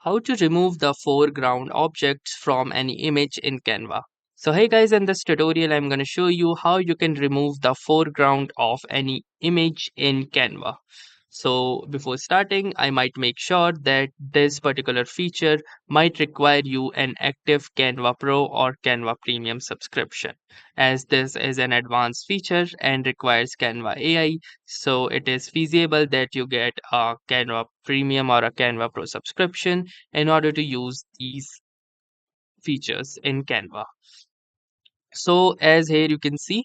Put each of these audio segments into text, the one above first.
How to remove the foreground objects from any image in Canva. So hey guys, in this tutorial I'm going to show you how you can remove the foreground of any image in Canva. So before starting, I might make sure that this particular feature might require you an active Canva Pro or Canva Premium subscription, as this is an advanced feature and requires Canva AI. So it is feasible that you get a Canva Premium or a Canva Pro subscription in order to use these features in Canva. So as here you can see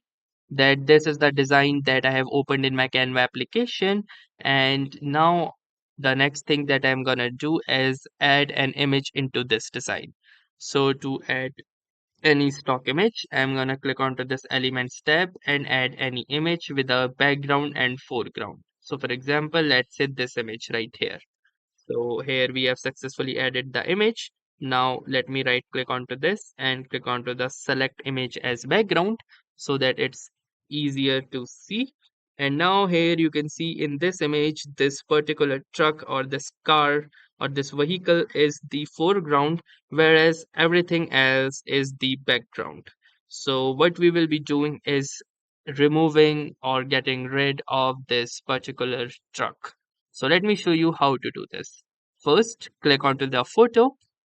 that this is the design that I have opened in my Canva application, and now the next thing that I'm gonna do is add an image into this design. So to add any stock image, I'm gonna click onto this elements tab and add any image with a background and foreground. So for example, let's say this image right here. So here we have successfully added the image. Now let me right click onto this and click onto the select image as background so that it's easier to see. And now here you can see in this image, this particular truck or this car or this vehicle is the foreground, whereas everything else is the background. So what we will be doing is removing or getting rid of this particular truck. So let me show you how to do this. First, click onto the photo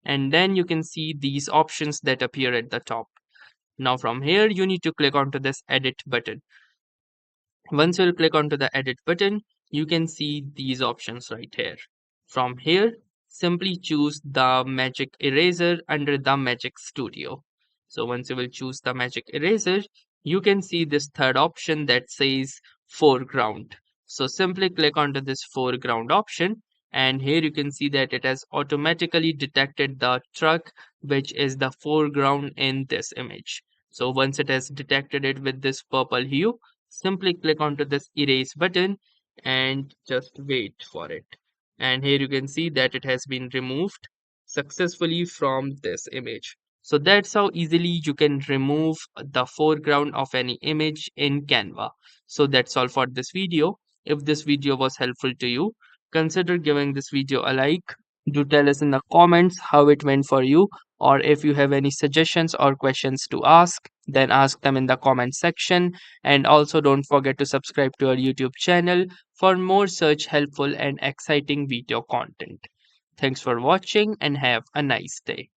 and then you can see these options that appear at the top. Now from here, you need to click onto this edit button. Once you click onto the edit button, you can see these options right here. From here, simply choose the magic eraser under the magic studio. So once you will choose the magic eraser, you can see this third option that says foreground. So simply click onto this foreground option, and here you can see that it has automatically detected the truck which is the foreground in this image. So once it has detected it with this purple hue, simply click onto this erase button and just wait for it. And here you can see that it has been removed successfully from this image. So that's how easily you can remove the foreground of any image in Canva. So that's all for this video. If this video was helpful to you, consider giving this video a like. Do tell us in the comments how it went for you, or if you have any suggestions or questions to ask, then ask them in the comment section. And also don't forget to subscribe to our YouTube channel for more such helpful and exciting video content. Thanks for watching and have a nice day.